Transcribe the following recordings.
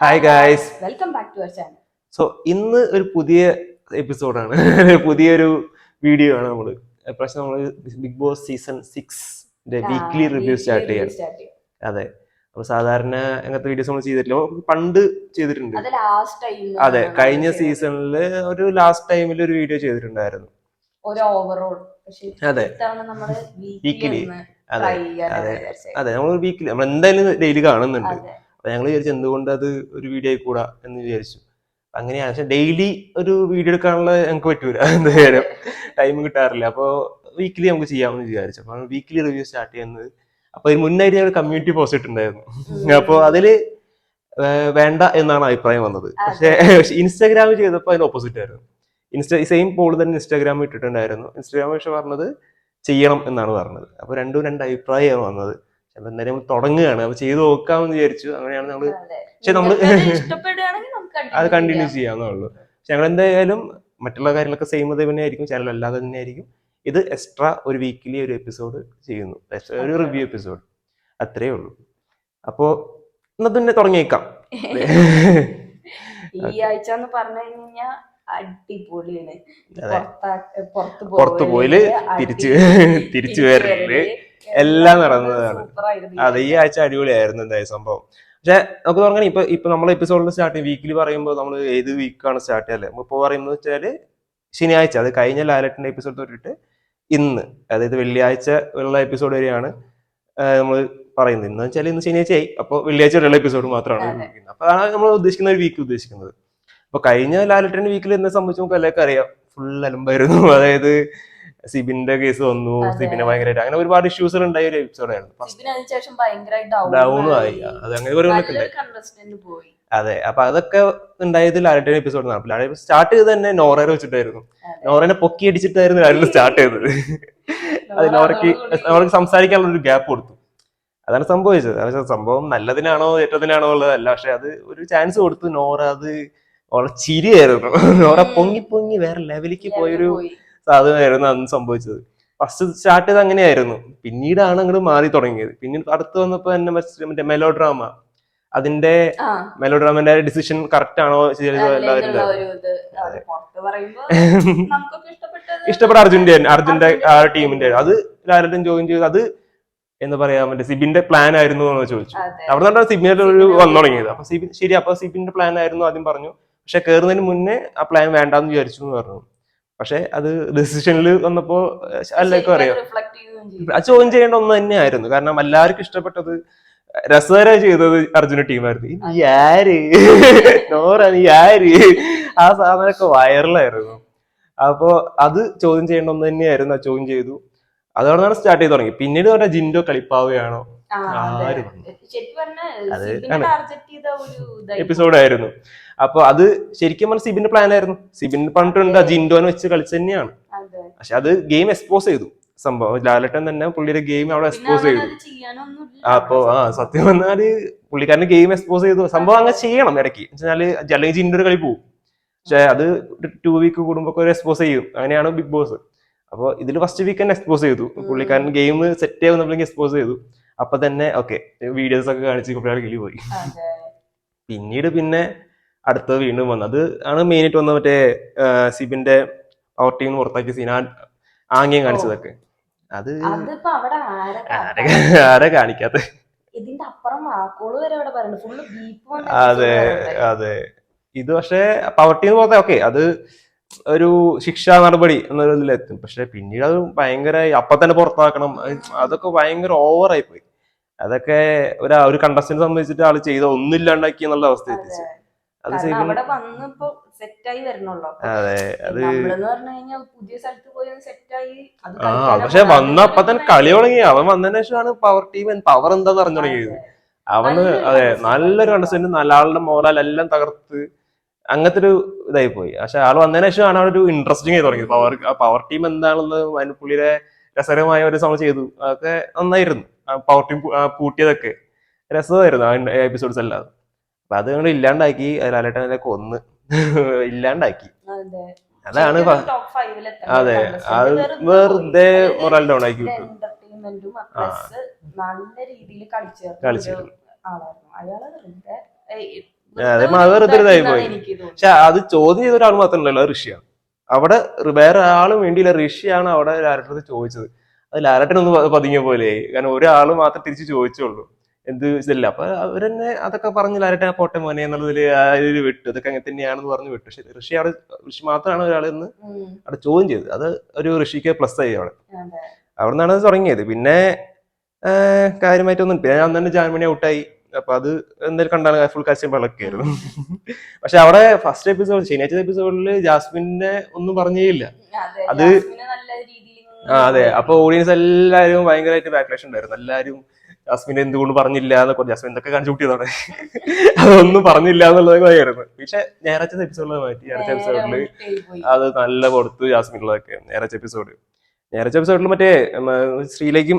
Hi guys, welcome back to our channel. So ഇന്ന് ഒരു പുതിയ എപ്പിസോഡാണ്. പുതിയൊരു വീഡിയോ ആണ്. പക്ഷെ നമ്മൾ Bigg Boss season 6 weekly review start ചെയ്യാം. അതെ, അപ്പൊ സാധാരണ അങ്ങനത്തെ വീഡിയോസ് നമ്മൾ ചെയ്തിട്ടില്ല, പണ്ട് ചെയ്തിട്ടുണ്ട്. അതെ, കഴിഞ്ഞ സീസണിൽ ഒരു ലാസ്റ്റ് ടൈമിൽ ഒരു വീഡിയോ ചെയ്തിട്ടുണ്ടായിരുന്നു, ഒരു ഓവറോൾ. അതെ, വീക്കിലി. അതെ അതെ അതെ, നമ്മൾ വീക്കിലി നമ്മൾ എന്തായാലും ഡെയിലി കാണുന്നുണ്ട്. അപ്പൊ ഞങ്ങൾ വിചാരിച്ചു എന്തുകൊണ്ട് അത് ഒരു വീഡിയോ ആയിക്കൂടാ എന്ന് വിചാരിച്ചു. അങ്ങനെയാണ്. പക്ഷെ ഡെയിലി ഒരു വീഡിയോ എടുക്കാനുള്ള ഞങ്ങൾക്ക് പറ്റൂല, എന്തായാലും ടൈം കിട്ടാറില്ല. അപ്പോൾ വീക്കിലി നമുക്ക് ചെയ്യാമെന്ന് വിചാരിച്ചു. അപ്പൊ വീക്കിലി റിവ്യൂ സ്റ്റാർട്ട് ചെയ്യുന്നത്. അപ്പൊ ഇതിന് മുന്നായിട്ട് ഞങ്ങൾ കമ്മ്യൂണിറ്റി പോസ്റ്റ് ഇട്ടുണ്ടായിരുന്നു. അപ്പോൾ അതില് വേണ്ട എന്നാണ് അഭിപ്രായം വന്നത്. പക്ഷെ ഇൻസ്റ്റാഗ്രാമിൽ ചെയ്തപ്പോൾ അതിന് ഓപ്പോസിറ്റ് ആയിരുന്നു. സെയിം പോൾ തന്നെ ഇൻസ്റ്റാഗ്രാമിൽ ഇട്ടിട്ടുണ്ടായിരുന്നു. ഇൻസ്റ്റാഗ്രാമിൽ പക്ഷെ പറഞ്ഞത് ചെയ്യണം എന്നാണ് പറഞ്ഞത്. അപ്പൊ രണ്ട് അഭിപ്രായമാണ് വന്നത്. അപ്പൊ എന്തായാലും നമ്മൾ തുടങ്ങുകയാണ്, അപ്പൊ ചെയ്ത് നോക്കാമെന്ന് വിചാരിച്ചു. അങ്ങനെയാണ് നമ്മള്. പക്ഷെ നമ്മള് അത് കണ്ടിന്യൂ ചെയ്യാവുന്നുള്ളൂ. പക്ഷെ ഞങ്ങൾ എന്തായാലും മറ്റുള്ള കാര്യങ്ങളൊക്കെ സെയിം തന്നെ ആയിരിക്കും, ചാനൽ അല്ലാതെ തന്നെ ആയിരിക്കും. ഇത് എക്സ്ട്രാ ഒരു വീക്കിലി ഒരു എപ്പിസോഡ് ചെയ്യുന്നു, ഒരു റിവ്യൂ എപ്പിസോഡ്, അത്രേ ഉള്ളൂ. അപ്പോ എന്നാ തന്നെ തുടങ്ങിയേക്കാം. ഈ ആഴ്ച എന്ന് പറഞ്ഞു കഴിഞ്ഞാൽ അടിപൊളിയാണ്. പുറത്തു പോയില് തിരിച്ചു വരല് എല്ലാം നടന്നതാണ്. അതെ, ഈ ആഴ്ച അടിപൊളിയായിരുന്നു എന്തായാലും സംഭവം. പക്ഷെ നമുക്ക് തുടങ്ങണം. ഇപ്പൊ നമ്മളെ എപ്പിസോഡിൽ സ്റ്റാർട്ട് ചെയ്യും. വീക്കിലി പറയുമ്പോൾ നമ്മൾ ഏത് വീക്കാണ് സ്റ്റാർട്ട് ചെയ്യല്ലേ? ഇപ്പൊ പറയുന്നത് വെച്ചാല് ശനിയാഴ്ച, അത് കഴിഞ്ഞ ലാലറ്റിന്റെ എപ്പിസോഡ് തൊട്ടിട്ട് ഇന്ന്, അതായത് വെള്ളിയാഴ്ച ഉള്ള എപ്പിസോഡ് വരെയാണ് നമ്മൾ പറയുന്നത്. ഇന്ന് വെച്ചാൽ ഇന്ന് ശനിയാഴ്ചയായി, അപ്പോൾ വെള്ളിയാഴ്ച വരെയുള്ള എപ്പിസോഡ് മാത്രമാണ്. അപ്പൊ അതാണ് നമ്മൾ ഉദ്ദേശിക്കുന്ന ഒരു വീക്ക് ഉദ്ദേശിക്കുന്നത്. അപ്പൊ കഴിഞ്ഞ ലാലറ്റിന്റെ വീക്കിൽ എന്നെ സംബന്ധിച്ച് നമുക്ക് എല്ലാവർക്കും അറിയാം, ഫുൾ അലമ്പായിരുന്നു. അതായത് സിബിന്റെ കേസ് വന്നു, സിബിനെ ഭയങ്കരമായിട്ട് അങ്ങനെ ഒരുപാട് ഇഷ്യൂസ് ഉണ്ടായ ഒരു എപ്പിസോഡായിരുന്നു. ഡൗൺ ആയി, അത് അങ്ങനെ പോയി. അതെ, അപ്പൊ അതൊക്കെ ഉണ്ടായത് ലാലറ്റിന്റെ എപ്പിസോഡിനാണ്. ലാലറ്റ് സ്റ്റാർട്ട് ചെയ്ത് തന്നെ നോറയെ വെച്ചിട്ടായിരുന്നു. നോറനെ പൊക്കി അടിച്ചിട്ടായിരുന്നു ലാലറ്റ് സ്റ്റാർട്ട് ചെയ്തത്. അത് നോറയ്ക്ക് സംസാരിക്കാനുള്ള ഒരു ഗ്യാപ്പ് കൊടുത്തു. അതാണ് സംഭവിച്ചത്. പക്ഷെ സംഭവം നല്ലതിനാണോ ഏറ്റതിനാണോ ഉള്ളതല്ല, പക്ഷെ അത് ഒരു ചാൻസ് കൊടുത്തു. നോറ അത് ചിരിയായിരുന്നു. നോറ പൊങ്ങി വേറെ ലെവലിലേക്ക് പോയൊരു സാധനമായിരുന്നു അന്ന് സംഭവിച്ചത്. ഫസ്റ്റ് സ്റ്റാർട്ട് ചെയ്ത് അങ്ങനെയായിരുന്നു, പിന്നീടാണ് അങ്ങോട്ട് മാറി തുടങ്ങിയത്. പിന്നീട് അടുത്ത് വന്നപ്പോ തന്നെ മറ്റേ അതിന്റെ മെലോഡ്രാമന്റെ ഡിസിഷൻ കറക്റ്റ് ആണോ ഇഷ്ടപ്പെട്ട അർജുന്റെ ആ ടീമിന്റെ അത് ലാലറ്റും ജോയിൻ ചെയ്ത്. അത് എന്താ പറയാ, മറ്റേ സിബിന്റെ പ്ലാൻ ആയിരുന്നു എന്ന് ചോദിച്ചു. അവിടെ നിന്നാണ് സിബിന്റെ ഒരു വന്നു തുടങ്ങിയത്. അപ്പൊ സിബിൻ ശരി, അപ്പൊ സിബിന്റെ പ്ലാൻ ആയിരുന്നു ആദ്യം പറഞ്ഞു. പക്ഷെ കയറുന്നതിന് മുന്നേ ആ പ്ലാൻ വേണ്ടാന്ന് വിചാരിച്ചു എന്ന് പറഞ്ഞു. പക്ഷെ അത് ഡിസിഷനിൽ വന്നപ്പോ എല്ലാവർക്കും അറിയാം, അത് ചോദ്യം ചെയ്യേണ്ട ഒന്ന് തന്നെയായിരുന്നു. കാരണം എല്ലാവർക്കും ഇഷ്ടപ്പെട്ടത്, രസകരമായി ചെയ്തത് അർജുന ടീമായിരുന്നു. നോറ നീ ആര്, ആ സാധനമൊക്കെ വൈറലായിരുന്നു. അപ്പോ അത് ചോദ്യം ചെയ്യേണ്ട ഒന്ന് തന്നെയായിരുന്നു. ആ ചോദ്യം ചെയ്തു. അതോടാണ് സ്റ്റാർട്ട് ചെയ്ത് തുടങ്ങി. പിന്നീട് പറഞ്ഞ ജിൻഡോ കളിപ്പാവുകയാണോ, ആര് എപ്പിസോഡായിരുന്നു. അപ്പൊ അത് ശരിക്കും പറഞ്ഞ സിബിന്റെ പ്ലാൻ ആയിരുന്നു. സിബിൻ പറഞ്ഞിട്ടുണ്ട് ജിൻഡോനെ വെച്ച് കളിച്ച് തന്നെയാണ്. പക്ഷെ അത് ഗെയിം എക്സ്പോസ് ചെയ്തു സംഭവം. ലാലട്ടൻ തന്നെ പുള്ളിയുടെ ഗെയിം അവിടെ എക്സ്പോസ് ചെയ്തു. അപ്പൊ സത്യം പറഞ്ഞാല് പുള്ളിക്കാരന്റെ ഗെയിം എക്സ്പോസ് ചെയ്തു. സംഭവം അങ്ങനെ ചെയ്യണം ഇടയ്ക്ക്, വെച്ചാല് അല്ലെങ്കിൽ ജിൻഡോ ഒരു കളി പോകും. പക്ഷെ അത് 2 വീക്ക് കൂടുമ്പോ ഒരു എക്സ്പോസ് ചെയ്യും. അങ്ങനെയാണ് ബിഗ് ബോസ്. അപ്പൊ ഇതിൽ ഫസ്റ്റ് വീക്ക് തന്നെ എക്സ്പോസ് ചെയ്തു. പുള്ളിക്കാരൻ ഗെയിം സെറ്റ് ആവുന്നപ്പോഴേക്കും എക്സ്പോസ് ചെയ്തു. അപ്പൊ തന്നെ ഓക്കെ, വീഡിയോസ് ഒക്കെ കാണിച്ച് കുട്ടികളെ കിളി പോയി. പിന്നെ അടുത്തത് വീണ്ടും വന്നു. അത് ആണ് മെയിനായിട്ട് വന്ന മറ്റേ സിബിന്റെ പവർ ടീം പുറത്താക്കിയ സീൻ, ആംഗ്യം കാണിച്ചതൊക്കെ. അത് ആരെ കാണിക്കാത്ത. അതെ അതെ, ഇത് പക്ഷെ പവർ ടീം പുറത്തെ ഓക്കെ, അത് ഒരു ശിക്ഷാ നടപടി എന്നതിലെത്തും. പക്ഷെ പിന്നീട് അത് ഭയങ്കര അപ്പൊ തന്നെ പുറത്താക്കണം, അതൊക്കെ ഭയങ്കര ഓവറായി പോയി. അതൊക്കെ ഒരു കണ്ടസ്റ്റന്റ് സംബന്ധിച്ചിട്ട് ആള് ചെയ്ത ഒന്നുമില്ലാണ്ടാക്കി എന്നുള്ള അവസ്ഥ എത്തിച്ചു. അത് അതെ, അത് പക്ഷെ വന്ന അപ്പൊ തന്നെ കളി തുടങ്ങി. അവൻ വന്നതിന് ശേഷമാണ് പവർ ടീം പവർ എന്താന്ന് അറിഞ്ഞു തുടങ്ങിയത്. അവന് അതെ നല്ലൊരു കണ്ടസ്റ്റന്റ്, നല്ല ആളുടെ മോറൽ എല്ലാം തകർത്ത് അങ്ങനത്തെ ഒരു ഇതായി പോയി. പക്ഷെ ആൾ വന്നതിന് ശേഷമാണ് ഒരു ഇൻട്രസ്റ്റിംഗ് ആയി തുടങ്ങിയത്. പവർ ടീം എന്താണെന്ന് പുള്ളിയുടെ രസകരമായ ഒരു സമയം ചെയ്തു. അതൊക്കെ നന്നായിരുന്നു. പവർ ടീം പൂട്ടിയതൊക്കെ രസമായിരുന്നു ആ എപ്പിസോഡ്സ് എല്ലാം. അപ്പൊ അത് ഞങ്ങൾ ഇല്ലാണ്ടാക്കി. ലാലേട്ടനെ കൊന്ന് ഇല്ലാണ്ടാക്കി. അതാണ് അതെ, അത് വെറുതെ മൊറൽ ഡൗൺ ആക്കി വിട്ടു. നല്ല രീതിയിൽ കളിച്ചിരുന്നു. അതെ വെറുതെ ഇതായി പോയി. പക്ഷെ അത് ചോദ്യം ചെയ്ത ഒരാൾ മാത്രമല്ലല്ലോ, അത് ഋഷിയാണ്. അവിടെ വേറെ ആളും വേണ്ടിയില്ല, ഋഷിയാണ് അവിടെ ലാലേട്ടനടുത്ത് ചോദിച്ചത്. അത് ലാലേട്ടനൊന്ന് പതുങ്ങിയ പോലെ, കാരണം ഒരാള് മാത്രം തിരിച്ച് ചോദിച്ചുള്ളൂ എന്ത് ഇതല്ല. അപ്പൊ അവരെന്നെ അതൊക്കെ പറഞ്ഞ് ലാലേട്ടൻ പോട്ടെ മോനെ എന്നുള്ളതിൽ വിട്ടു, ഇതൊക്കെ അങ്ങനെ തന്നെയാണെന്ന് പറഞ്ഞു വിട്ടു. പക്ഷെ ഋഷി മാത്രമാണ് ഒരാളെന്ന് അവിടെ ചോദ്യം ചെയ്തത്. അത് ഒരു ഋഷിക്ക് പ്ലസ് ആയി അവിടെ. അവിടെ നിന്നാണ് അത് തുടങ്ങിയത്. പിന്നെ കാര്യമായിട്ടൊന്നും പിന്നെ അന്ന് തന്നെ ജാൻമണി ഔട്ടായി. അപ്പൊ അത് എന്തായാലും കണ്ടാൽ ഫുൾ കാസ്റ്റ് വിളക്കായിരുന്നു. പക്ഷെ അവിടെ ഫസ്റ്റ് എപ്പിസോഡ്, ശനിയാഴ്ച എപ്പിസോഡിൽ ജാസ്മിനെ ഒന്നും പറഞ്ഞേയില്ല. അത് അതെ, അപ്പൊ ഓഡിയൻസ് എല്ലാരും ഭയങ്കരമായിട്ട് ബാക്ക്ലാഷ് ഉണ്ടായിരുന്നു. എല്ലാരും ജാസ്മിനെ എന്തുകൊണ്ട് പറഞ്ഞില്ല എന്നൊക്കെ, ജാസ്മിൻ എന്തൊക്കെ കാണിച്ചു കൂട്ടിയതാണ്, അതൊന്നും പറഞ്ഞില്ല എന്നുള്ളത് ഭയമായിരുന്നു. പക്ഷെ ഞായറാഴ്ച എപ്പിസോഡിൽ മാറ്റി. ഞായറാഴ്ച എപ്പിസോഡില് അത് നല്ല കൊടുത്തു ജാസ്മിനുള്ളതൊക്കെ. ഞായറാഴ്ച എപ്പിസോഡിൽ മറ്റേ ശ്രീലേക്കും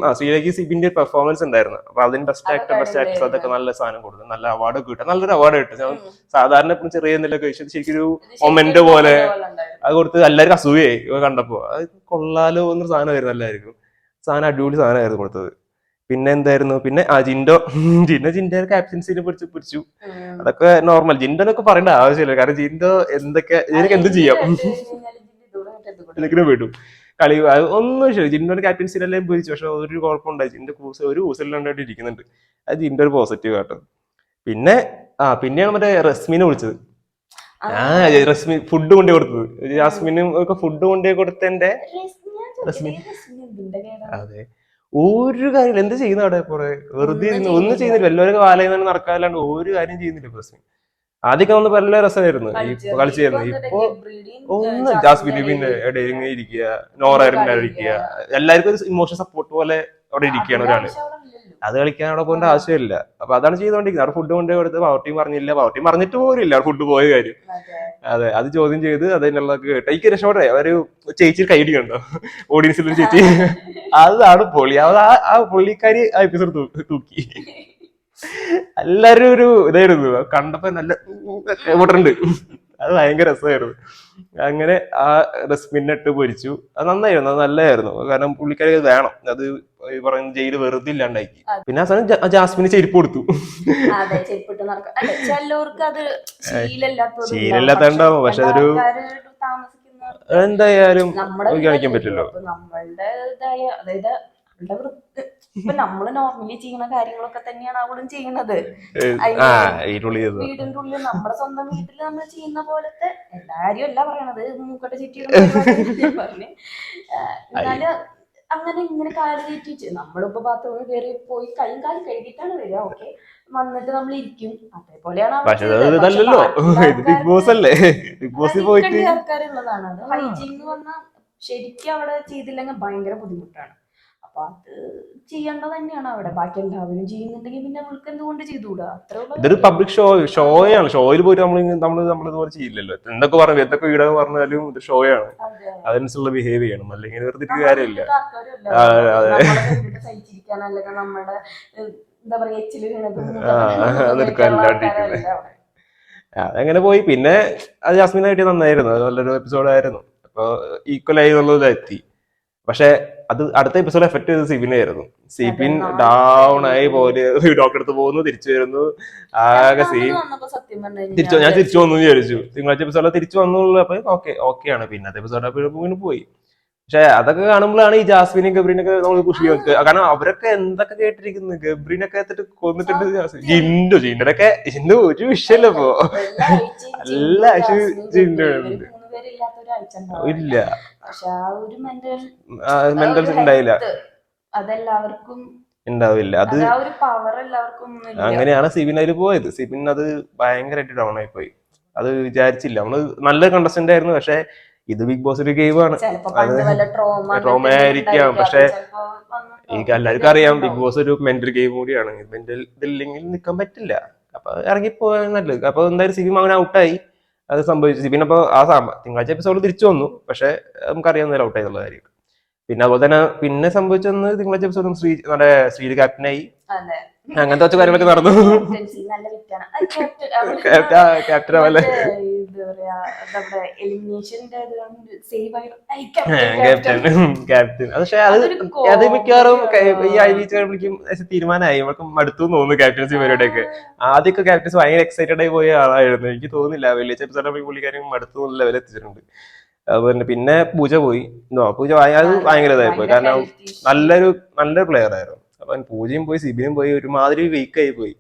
സിബിന്റെ പെർഫോമൻസ് ഉണ്ടായിരുന്നു. അപ്പൊ അതിന് ബെസ്റ്റ് ആക്ടർ, ബെസ്റ്റ് ആക്ട്രസ് അതൊക്കെ നല്ല സാധനം കൊടുത്തു. നല്ല അവാർഡ് കിട്ടും, നല്ലൊരു അവാർഡ് കിട്ടും. ഞാൻ സാധാരണ ഇപ്പം ചെറിയ എന്തെങ്കിലും കഴിച്ചത് ശരിക്കും ഒരു മൊമെന്റ് പോലെ അത് കൊടുത്ത് എല്ലാവർക്കും അസൂയായി കണ്ടപ്പോ. അത് കൊള്ളാലോ എന്നൊരു സാധനമായിരുന്നു എല്ലാവർക്കും. സാധനം അടിപൊളി സാധനമായിരുന്നു കൊടുത്തത്. പിന്നെ എന്തായിരുന്നു, പിന്നെ ജിൻഡോ ക്യാപ്റ്റൻസിനെ പിടിച്ചു. അതൊക്കെ നോർമൽ. ജിൻഡോനൊക്കെ പറയേണ്ട ആവശ്യമില്ല, കാരണം ജിൻഡോ എന്തൊക്കെ എനിക്ക് എന്ത് ചെയ്യാം എന്തെങ്കിലും വിടും കളി. ഒന്നും ശരി, ജിൻഡോന്റെ ക്യാപ്റ്റൻസിനെല്ലാം പിടിച്ചു. പക്ഷെ ഒരു കുഴപ്പമുണ്ടായി, ജിൻഡോ ഒരു ഊസലിലാണ്ടായിട്ട് ഇരിക്കുന്നുണ്ട്. അത് ജിൻഡോ ഒരു പോസിറ്റീവ് കേട്ടോ. പിന്നെ പിന്നെയാണ് മറ്റേ റസ്മിനെ വിളിച്ചത്. റസ്മി ഫുഡ് കൊണ്ടേ കൊടുത്തത്. ജാസ്മിനും ഒക്കെ ഫുഡ് കൊണ്ടേ കൊടുത്തതിന്റെ അതെ, ഒരു കാര്യം എന്ത് ചെയ്യുന്ന അവിടെ കുറെ വെറുതെ ഒന്നും ചെയ്യുന്നില്ല. എല്ലാവരും വാലയെന്ന് നടക്കാല്ലാണ്ട് ഒരു കാര്യം ചെയ്യുന്നില്ല റസ്മി. ആദ്യമൊക്കെ വന്ന് നല്ല രസമായിരുന്നു ഇപ്പൊ കളിച്ചായിരുന്നു. ഇപ്പൊ ഒന്ന് ജാസ്മിന് പിന്നെ ഇടയിൽ ഇങ്ങനെ ഇരിക്കുക, നോറായിരുന്നു ഇരിക്കുക, എല്ലാവർക്കും ഒരു ഇമോഷൻ സപ്പോർട്ട് പോലെ അവിടെ ഇരിക്കുകയാണ് ഒരാള്. അത് കളിക്കാൻ അവിടെ പോകേണ്ട ആവശ്യമില്ല. അപ്പൊ അതാണ് ചെയ്തോണ്ടിരിക്കുന്നത്. അവിടെ ഫുഡ് കൊണ്ടേ കൊടുത്ത് പവർട്ടിയും പറഞ്ഞില്ല, പവർട്ടിയും പറഞ്ഞിട്ട് പോലില്ല ഫുഡ് പോയ കാര്യം. അതെ, അത് ചോദ്യം ചെയ്ത് അതിനുള്ളതൊക്കെ കേട്ടോ. എനിക്ക് രക്ഷപ്പെട്ടെ ഒരു ചേച്ചി കൈഡി കണ്ടോ, ഓഡിയൻസിലൊരു ചേച്ചി, അതാണ് പൊളി. ആ പുള്ളിക്കാരി ആ എപ്പിസോഡ് തൂക്കി. എല്ലാരും ഒരു ഇതായിരുന്നു കണ്ടപ്പോ, നല്ല കൂട്ടുണ്ട്. അത് ഭയങ്കര രസമായിരുന്നു. അങ്ങനെ ആ റസ്മിനെ ഇട്ട് പൊരിച്ചു. അത് നന്നായിരുന്നു, അത് നല്ലതായിരുന്നു. കാരണം പുള്ളിക്കാരി വേണം, അത് പറയുന്ന ജയില് വെറുതെ ഇല്ലാണ്ടാക്കി. പിന്നെ ആ സമയം ജാസ്മിന് ചെരുപ്പ് കൊടുത്തു. ശീലമില്ലാത്തണ്ടാവും, പക്ഷെ അതൊരു എന്തായാലും കാണിക്കാൻ പറ്റില്ലല്ലോ. ഇപ്പൊ നമ്മള് നോർമലി ചെയ്യുന്ന കാര്യങ്ങളൊക്കെ തന്നെയാണ് അവളും ചെയ്യുന്നത്. വീടിന്റെ ഉള്ളിൽ നമ്മുടെ സ്വന്തം വീട്ടിൽ നമ്മൾ ചെയ്യുന്ന പോലത്തെ എല്ലാരും അല്ല പറയണത്, മൂക്കട്ടെ ചുറ്റി പറഞ്ഞ് എന്നാല് അങ്ങനെ ഇങ്ങനെ കാല് കയറ്റി നമ്മളിപ്പോ ബാത്റൂമിൽ കയറി പോയി കൈയും കാലും കഴുകിയിട്ടാണ് വരിക. ഓക്കെ, വന്നിട്ട് നമ്മൾ ഇരിക്കും, അതേപോലെയാണ് ആൾക്കാരുള്ളതാണ്. അത് ഹൈജീൻ എന്ന് പറഞ്ഞാൽ ശരിക്കും അവിടെ ചെയ്തില്ലെങ്കിൽ ഭയങ്കര ബുദ്ധിമുട്ടാണ്. അപ്പൊ അത് ചെയ്യേണ്ടത് തന്നെയാണ് അവിടെ. ബാക്കി എല്ലാവരും ചെയ്യുന്നുണ്ടെങ്കിൽ പിന്നെ നമ്മൾക്ക് എന്തുകൊണ്ട് ചെയ്തുകൂടാ? ഇതൊരു പബ്ലിക് ഷോയാണ്. ഷോയിൽ പോയിട്ട് നമ്മളിതുപോലെ ചെയ്യില്ലല്ലോ. എന്തൊക്കെ പറഞ്ഞു, എന്തൊക്കെ വീടൊക്കെ പറഞ്ഞാലും ഇത് ഷോയാണ്, അതിനനുസരിച്ചുള്ള ബിഹേവ് ചെയ്യണം. അല്ലെങ്കിൽ വെറുതെ കാര്യമില്ല. നമ്മുടെ എന്താ പറയാ, അതങ്ങനെ പോയി. പിന്നെ അത് ജാസ്മിനായിട്ട് നന്നായിരുന്നു, അത് നല്ലൊരു എപ്പിസോഡായിരുന്നു. അപ്പൊ ഈക്വൽ ആയി എന്നുള്ളതെത്തി. പക്ഷെ അത് അടുത്ത എപ്പിസോഡ് എഫക്ട് ചെയ്തത് സിബിനായിരുന്നു. സിബിൻ ഡൗൺ ആയി പോലെ, ഡോക്ടർ അടുത്ത് പോകുന്നു, തിരിച്ചു വരുന്നു, ആകെ സീൻ. ഞാൻ തിരിച്ചു വന്നു വിചാരിച്ചു. തിങ്കളാഴ്ച എപ്പിസോഡിൽ തിരിച്ചു വന്നുള്ളൂ. അപ്പൊ ഓക്കെയാണ്. പിന്നത്തെ എപ്പിസോഡ് പോയി. പക്ഷെ അതൊക്കെ കാണുമ്പോഴാണ് ഈ ജാസ്മിനും ഗബ്രീനൊക്കെ നമ്മൾ പുഷ് ചെയ്യുന്നത്. കാരണം അവരൊക്കെ എന്തൊക്കെ കേട്ടിരിക്കുന്നു. ഗബ്രീനൊക്കെ എത്തിട്ട് കൊന്നിട്ടുണ്ട്. ജിൻഡൊക്കെ ഒരു വിഷയല്ല ഇപ്പൊ. എല്ലാ ഇല്ല, മെന്റൽ ഉണ്ടായില്ല, അതെല്ലാവർക്കും ഉണ്ടാവില്ല. അത് അങ്ങനെയാണ് സിബിൻ അതിൽ പോയത്. സിബിൻ അത് ഭയങ്കരമായിട്ട് ഡൗൺ ആയി പോയി. അത് വിചാരിച്ചില്ല. നമ്മള് നല്ല കണ്ടസ്റ്റന്റ് ആയിരുന്നു. പക്ഷെ ഇത് ബിഗ് ബോസ് ഒരു ഗെയിമാണ്, ട്രോമ ആയിരിക്കാം. പക്ഷെ എനിക്ക് എല്ലാവർക്കും അറിയാം ബിഗ് ബോസ് ഒരു മെന്റൽ ഗെയിം കൂടിയാണ്. മെന്റൽ ഇതില്ലെങ്കിൽ നിൽക്കാൻ പറ്റില്ല. അപ്പൊ ഇറങ്ങിപ്പോയാൽ നല്ലത്. അപ്പൊ എന്തായാലും സിബിൻ അവൻ ഔട്ടായി. അത് സംഭവിച്ചു. സിബിൻ അപ്പൊ തിങ്കളാഴ്ച എപ്പിസോഡ് തിരിച്ചു വന്നു. പക്ഷെ നമുക്കറിയാവുന്ന ഔട്ടായി എന്നുള്ള കാര്യം. പിന്നെ അതുപോലെ തന്നെ പിന്നെ സംഭവിച്ചെന്ന് തിങ്കളാഴ്ച എപ്പിസോഡും നമ്മുടെ ശ്രീ ക്യാപ്റ്റനായി അതെ അങ്ങനത്തെ കുറച്ച് കാര്യങ്ങളൊക്കെ നടന്നു. ക്യാപ്റ്റൻസി നല്ല വിറ്റാണ് ക്യാപ്റ്റൻ ആവല്ലേ എന്താ പറയാ നമ്മുടെ എലിമിനേഷന്റെ സേവ് ക്യാപ്റ്റൻ ക്യാപ്റ്റൻ. പക്ഷെ അത് മിക്കവാറും ഈ വിളിക്കും തീരുമാനമായി നമുക്ക് മടുത്തു തോന്നുന്നു ക്യാപ്റ്റൻസി പരിപാടിയൊക്കെ. ആദ്യമൊക്കെ ക്യാപ്റ്റൻസ് ഭയങ്കര എക്സൈറ്റഡ് ആയി പോയ ആളായിരുന്നു. എനിക്ക് തോന്നുന്നില്ല വലിയ എപ്പിസോഡ് പുള്ളിക്കാരും മടുത്തു എന്നുള്ള ലെവലിൽ എത്തിച്ചിട്ടുണ്ട്. അതുപോലെ പിന്നെ പൂജ പോയി. പൂജ അത് ഭയങ്കര ഇതായിപ്പോയി. കാരണം നല്ലൊരു പ്ലെയർ ആയിരുന്നു. അപ്പൊ പൂജയും പോയി, സിബിനും പോയി, ഒരുമാതിരി വീക്കായി പോയി.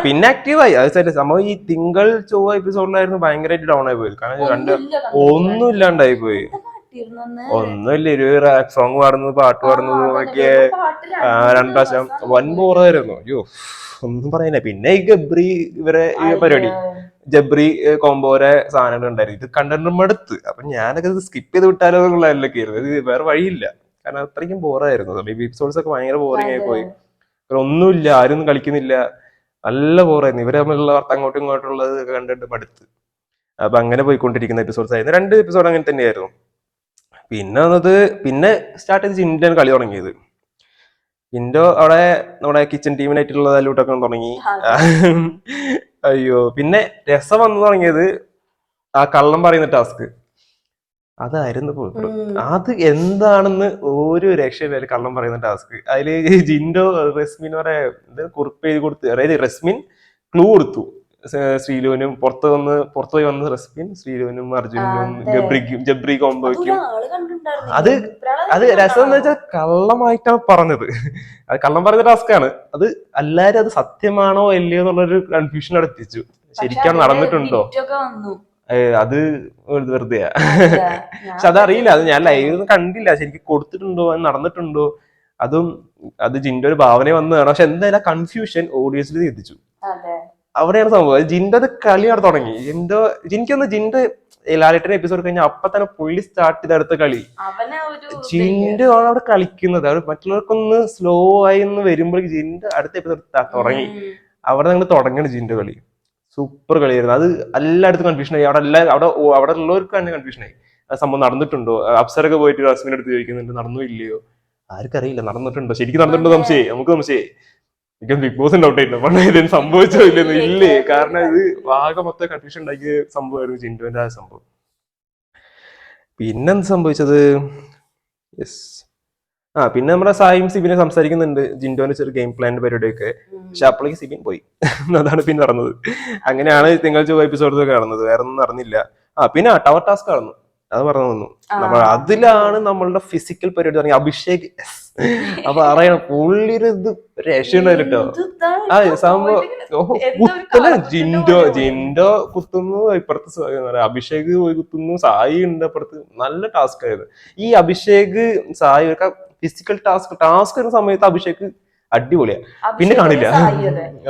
പിന്നെ ആക്റ്റീവായി. അത് സംഭവം ഈ തിങ്കൾ ചൊവ്വ എപ്പിസോഡിലായിരുന്നു ഭയങ്കരമായിട്ട് ഡൗൺ ആയി പോയി. കാരണം ഒന്നും ഇല്ലാണ്ടായി പോയി. ഒന്നുമില്ല, ഒരു റാപ്പ് സോങ് പാടുന്നത്, പാട്ട് പാടുന്നത് ഒക്കെ 2 പ്രാവശ്യം വൻ ബോറായിരുന്നു. അയ്യോ ഒന്നും പറയാനില്ല. പിന്നെ ഈ ഗബ്രി ഇവരെ ഈ പരിപാടി ജബ്രി കോംബോരെ സാധനങ്ങൾ ഉണ്ടായിരുന്നു. ഇത് കണ്ടിട്ട് മടുത്ത്. അപ്പൊ ഞാനൊക്കെ ഇത് സ്കിപ്പ് ചെയ്ത് വിട്ടാലോ എന്നുള്ളതിലൊക്കെ ആയിരുന്നു. ഇത് വേറെ വഴിയില്ല, കാരണം അത്രയ്ക്കും ബോറായിരുന്നു. എപ്പിസോഡ്സ് ഒക്കെ ഭയങ്കര ബോറിംഗ് ആയി പോയി. ഒന്നുമില്ല, ആരും കളിക്കുന്നില്ല, നല്ല ബോറായിരുന്നു. ഇവരെ തമ്മിലുള്ള അങ്ങോട്ടും ഇങ്ങോട്ടും ഉള്ളത് കണ്ടിട്ട് മടുത്ത്. അപ്പൊ അങ്ങനെ പോയിക്കൊണ്ടിരിക്കുന്ന എപ്പിസോഡ്സ് ആയിരുന്നു. 2 എപ്പിസോഡ് അങ്ങനെ തന്നെയായിരുന്നു. പിന്നെ സ്റ്റാർട്ട് ചെയ്ത് ജിൻഡോയാണ് കളി തുടങ്ങിയത്. ജിൻഡോ അവിടെ നമ്മുടെ കിച്ചൺ ടീമിനായിട്ടുള്ള ലൂട്ടൊക്കെ തുടങ്ങി. അയ്യോ, പിന്നെ രസം വന്നു തുടങ്ങിയത് ആ കള്ളം പറയുന്ന ടാസ്ക്. അതായിരുന്നു അത് എന്താണെന്ന് ഒരു രക്ഷയില്ല. കള്ളം പറയുന്ന ടാസ്ക്. അതില് ജിൻഡോ റസ്മിൻ കുറിപ്പ് എഴുതി കൊടുത്ത്, അതായത് റസ്മിൻ ക്ലൂ കൊടുത്തു ശ്രീലുവിനും. പുറത്തുപോയി വന്ന് റസ്മിൻ ശ്രീലുവിനും അർജുനും ജബ്രി കോംബോയ്ക്കും. അത് രസം എന്ന് വെച്ചാൽ കള്ളമായിട്ടാണ് പറഞ്ഞത്. അത് കള്ളം പറയുന്ന ടാസ്കാണ്. അത് എല്ലാരും അത് സത്യമാണോ അല്ലയോ എന്നുള്ളൊരു കൺഫ്യൂഷൻ അവിടെ എത്തിച്ചു. ശരിക്കാണ് നടന്നിട്ടുണ്ടോ അത് വെറുതെയാ. പക്ഷെ അതറിയില്ല, അത് ഞാൻ ലൈവ് കണ്ടില്ല. ശരിക്കും കൊടുത്തിട്ടുണ്ടോ, അത് നടന്നിട്ടുണ്ടോ, അത് ജിൻഡോ ഒരു ഭാവന വന്നതാണ്. പക്ഷെ എന്തായാലും കൺഫ്യൂഷൻ ഓഡിയൻസിൽ എത്തിച്ചു. അവിടെയാണ് സംഭവം. ജിൻഡോ കളി അവിടെ തുടങ്ങി. എനിക്കൊന്ന് ജിൻഡോ ലാലേട്ടൻ എപ്പിസോഡ് കഴിഞ്ഞാൽ അപ്പൊ തന്നെ പുള്ളി സ്റ്റാർട്ട് ചെയ്ത അടുത്ത കളി. ജിൻഡോ ആണ് അവിടെ കളിക്കുന്നത്. അവിടെ മറ്റുള്ളവർക്കൊന്ന് സ്ലോ ആയി ഒന്ന് വരുമ്പോഴേക്ക് ജിൻഡോ അടുത്ത എപ്പിസോഡ് തുടങ്ങി. അവിടെ നിങ്ങൾ തുടങ്ങണം ജിൻഡോ കളി. സൂപ്പർ കളിയായിരുന്നു. അത് എല്ലായിടത്തും കൺഫ്യൂഷനായി. അവിടെ ഉള്ളവർക്ക് തന്നെ കൺഫ്യൂഷനായി. ആ സംഭവം നടന്നിട്ടുണ്ടോ. അപ്സരൊക്കെ പോയിട്ട് റസ്മിന്റെ അടുത്ത് ചോദിക്കുന്നുണ്ട് നടന്നോ ഇല്ലയോ. ആർക്കറിയില്ല നടന്നിട്ടുണ്ടോ, ശരിക്കും നടന്നിട്ടുണ്ടോ സംശയമായി. നമുക്ക് സംശയമായി. എനിക്ക് ബിഗ് ബോസ് ഡൗട്ട് ആയിരുന്നു. പറഞ്ഞ ഇതിന് സംഭവിച്ചോ ഇല്ലെന്ന്. ഇല്ലേ, കാരണം ഇത് ആകെ മൊത്തം കൺഫ്യൂഷൻ ഉണ്ടാക്കിയ സംഭവമായിരുന്നു ജിൻഡോന്റെ ആ സംഭവം. പിന്നെന്ത് സംഭവിച്ചത്, പിന്നെ നമ്മുടെ സായും സിബിനെ സംസാരിക്കുന്നുണ്ട് ജിൻഡോന്റെ ചെറിയ ഗെയിം പ്ലാനിന്റെ പരിപാടിയൊക്കെ. പക്ഷെ അപ്പോഴേക്ക് സിബിൻ പോയി. അതാണ് പിന്നെ നടന്നത്. അങ്ങനെയാണ് തിങ്കൾ ചൊവ്വ എപ്പിസോഡ്സ് ഒക്കെ നടന്നത്. വേറെ ഒന്നും നടന്നില്ല. പിന്നെ ടവർ ടാസ്ക് നടന്നു. അത് പറഞ്ഞു തന്നു നമ്മൾ. അതിലാണ് നമ്മളുടെ ഫിസിക്കൽ പരിപാടി തുടങ്ങി. അഭിഷേക് അപ്പൊ അറിയണം പുള്ളിയൊരു ഇത് രക്ഷയുണ്ടായിട്ടോ. സംഭവം ജിൻഡോ കുത്തുന്നു, ഇപ്പുറത്ത് അഭിഷേക് പോയി കുത്തുന്നു, സായി ഉണ്ട് അപ്പുറത്ത്. നല്ല ടാസ്ക് ആയിരുന്നു. ഈ അഭിഷേക് സായി ഒക്കെ ഫിസിക്കൽ ടാസ്ക് വരുന്ന സമയത്ത് അഭിഷേക് അടിപൊളിയാ. പിന്നെ കാണില്ല.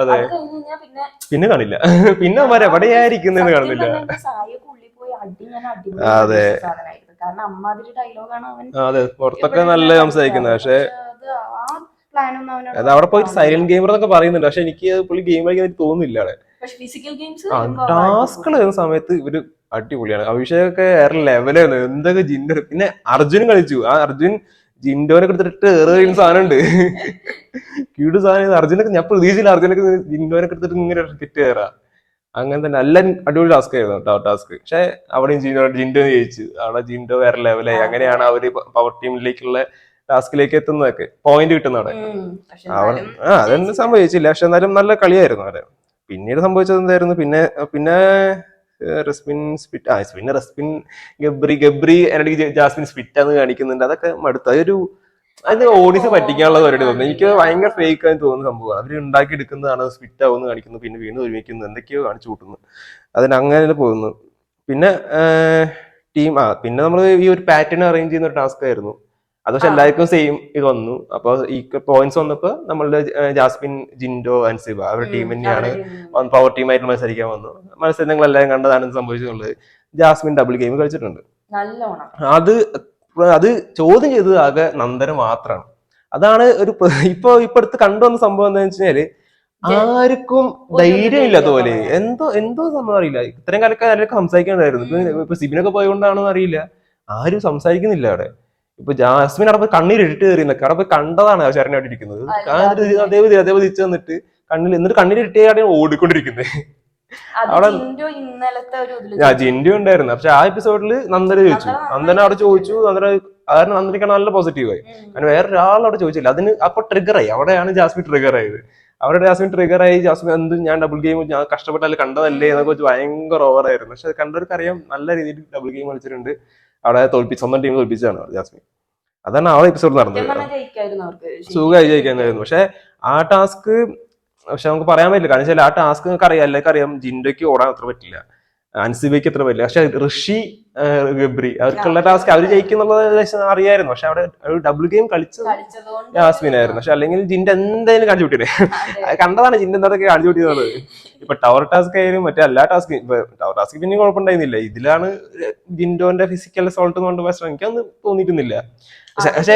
അതെ, പിന്നെ കാണില്ല. പിന്നെ എവിടെയായിരിക്കുന്നെന്ന് കാണുന്നില്ല. അതെ അതെ, പുറത്തൊക്കെ നല്ല സംസാരിക്കുന്നത്. പക്ഷെ അത് അവിടെ പോയിട്ട് സൈലന്റ് ഗെയിമർ എന്നൊക്കെ പറയുന്നുണ്ട്. പക്ഷെ എനിക്ക് പുള്ളി ഗെയിം കളിക്കാൻ തോന്നുന്നില്ല. ടാസ്കുകൾ വരുന്ന സമയത്ത് ഇവര് അടിപൊളിയാണ്. അഭിഷേകൊക്കെ വേറെ ലെവലായിരുന്നു. എന്തൊക്കെ ജിൻഡോ. പിന്നെ അർജുനും കളിച്ചു. ആ അർജുൻ ജിൻഡോനെ എടുത്തിട്ട് ഏറുന്ന സാധനമുണ്ട്. ക്യൂട് സാധനം. അർജുനൊക്കെ ഞാൻ പ്രതീക്ഷിച്ചില്ല അർജുനൊക്കെ ജിൻഡോനെ എടുത്തിട്ട് ഇങ്ങനെ കിറ്റ് കയറാ. അങ്ങനെ തന്നെ നല്ല അടിപൊളി ടാസ്ക് ആയിരുന്നു ടാസ്ക്. പക്ഷെ അവിടെയും ജിൻഡോ ജയിച്ചു. അവിടെ ജിൻഡോ വേറെ ലെവലായി. അങ്ങനെയാണ് അവര് പവർ ടീമിലേക്കുള്ള ടാസ്കിലേക്ക് എത്തുന്നതൊക്കെ, പോയിന്റ് കിട്ടുന്നവിടെ. അതൊന്നും സംഭവിച്ചില്ല. പക്ഷെ എന്നാലും നല്ല കളിയായിരുന്നു അവിടെ. പിന്നീട് സംഭവിച്ചത് എന്തായിരുന്നു, പിന്നെ റസ്മിൻ സ്പിറ്റ്. പിന്നെ റസ്മിൻ ഗബ്രി എനിക്ക് ജാസ്മിൻ സ്പിറ്റാന്ന് കാണിക്കുന്നുണ്ട്. അതൊക്കെ മടുത്തു. അത് ഓഡിയൻസ് പറ്റിക്കാനുള്ള പരിപാടി തോന്നുന്നു. എനിക്ക് ഭയങ്കര ഫേക്ക് ആയി തോന്നുന്ന സംഭവമാണ്. അവർ ഉണ്ടാക്കി എടുക്കുന്നതാണ് സ്പിറ്റ് ആവുമെന്ന് കാണിക്കുന്നു, പിന്നെ വീണ്ടും ഒരുമിക്കുന്നു, എന്തൊക്കെയോ കാണിച്ചു കൂട്ടുന്നു. അങ്ങനെ പോകുന്നു. പിന്നെ പിന്നെ നമ്മൾ ഈ ഒരു പാറ്റേൺ അറേഞ്ച് ചെയ്യുന്ന ഒരു ടാസ്ക് ആയിരുന്നു അത്. പക്ഷെ എല്ലാവർക്കും സെയിം ഇത് വന്നു. അപ്പൊ ഈ പോയിന്റ്സ് വന്നപ്പോ നമ്മളുടെ ജാസ്മിൻ, ജിൻഡോ, അൻസിബ അവരുടെ ടീം തന്നെയാണ് പവർ ടീമായിട്ട് മത്സരിക്കാൻ വന്നു. മത്സരങ്ങൾ എല്ലാവരും കണ്ടതാണ് സംഭവിച്ചിട്ടുള്ളത്. ജാസ്മിൻ ഡബിൾ ഗെയിം കളിച്ചിട്ടുണ്ട്. അത് ചോദ്യം ചെയ്തത് ആകെ നന്ദന മാത്രമാണ്. അതാണ് ഒരു ഇപ്പൊ കണ്ടുവന്ന സംഭവം എന്താ വെച്ചാല്, ആർക്കും ധൈര്യം ഇല്ലാത്ത പോലെ. എന്തോ സംഭവം അറിയില്ല. ഇത്രയും കാലൊക്കെ സംസാരിക്കാണ്ടായിരുന്നു. ഇപ്പൊ സിബിനൊക്കെ പോയതുകൊണ്ടാണോ അറിയില്ല, ആരും സംസാരിക്കുന്നില്ല അവിടെ. ഇപ്പൊ ജാസ്മിൻ അവിടെ പോയി കണ്ണീർ ഇട്ട് കയറിയെന്നൊക്കെ അവിടെ പോയി കണ്ടതാണ് ശരണ്യ അവിടെ ഇരിക്കുന്നത്. അതേപതി തിരിച്ചു വന്നിട്ട് എന്നിട്ട് കണ്ണീർ ഇട്ടേ ഓടിക്കൊണ്ടിരിക്കുന്നത്. അവിടെ ജിൻഡു ഉണ്ടായിരുന്നു. പക്ഷെ ആ എപ്പിസോഡിൽ നന്ദന ചോദിച്ചു, നന്ദന അവിടെ ചോദിച്ചു, കാരണം നന്ദനക്കാണ് നല്ല പോസിറ്റീവായി. കാരണം വേറെ ഒരാൾ അവിടെ ചോദിച്ചില്ല. അതിന് അപ്പൊ ട്രിഗറായി. അവിടെയാണ് ജാസ്മിൻ ട്രിഗർ ആയത്. അവിടെ ജാസ്മിൻ ട്രിഗറായി. ജാസ്മിൻ എന്ത് ഞാൻ ഡബിൾ ഗെയിം ഞാൻ കഷ്ടപ്പെട്ടാലും കണ്ടതല്ലേ എന്നൊക്കെ വെച്ച് ഭയങ്കര ഓവറായിരുന്നു. പക്ഷെ കണ്ടവർക്ക് അറിയാം നല്ല രീതിയിൽ ഡബിൾ ഗെയിം കളിച്ചിട്ടുണ്ട്. അവിടെ സ്വന്തം ടീം തോൽപ്പിച്ചാണ് ജാസ്മിൻ. അതാണ് ആ എപ്പിസോഡ് നടന്നത്. സുഖമായി ജയിക്കാനായിരുന്നു. പക്ഷെ ആ ടാസ്ക് നമുക്ക് പറയാൻ പറ്റില്ല. കാരണം വെച്ചാൽ ആ ടാസ്ക് നിങ്ങൾക്ക് അറിയാം, എല്ലാവർക്കും അറിയാം. ജിൻഡോയ്ക്ക് ഓടാൻ അത്ര പറ്റില്ല, അൻസിബയ്ക്ക് അത്ര പറ്റില്ല. പക്ഷെ ഋഷി, ഗബ്രി അവർക്കുള്ള ടാസ്ക് അവർ ജയിക്കുന്നുള്ളത് അറിയായിരുന്നു. പക്ഷെ അവിടെ ഒരു ഡബിൾ ഗെയിം കളിച്ചത് ജാസ്മിനായിരുന്നു. പക്ഷെ അല്ലെങ്കിൽ ജിൻഡ എന്തായാലും കാണിച്ചു വിട്ടില്ലേ. കണ്ടതാണ് ജിൻഡ എന്തൊക്കെ കാണിച്ചു വിട്ടിയത്. ഇപ്പൊ ടവർ ടാസ്ക് ആയാലും മറ്റേ എല്ലാ ടാസ്ക്, ഇപ്പൊ ടവർ ടാസ്ക് പിന്നെ കുഴപ്പമുണ്ടായിരുന്നില്ല. ഇതിലാണ് ജിൻഡോന്റെ ഫിസിക്കൽ അസോൾട്ട് കൊണ്ട് പക്ഷെ എനിക്കൊന്നും തോന്നിയിരുന്നില്ല. പക്ഷെ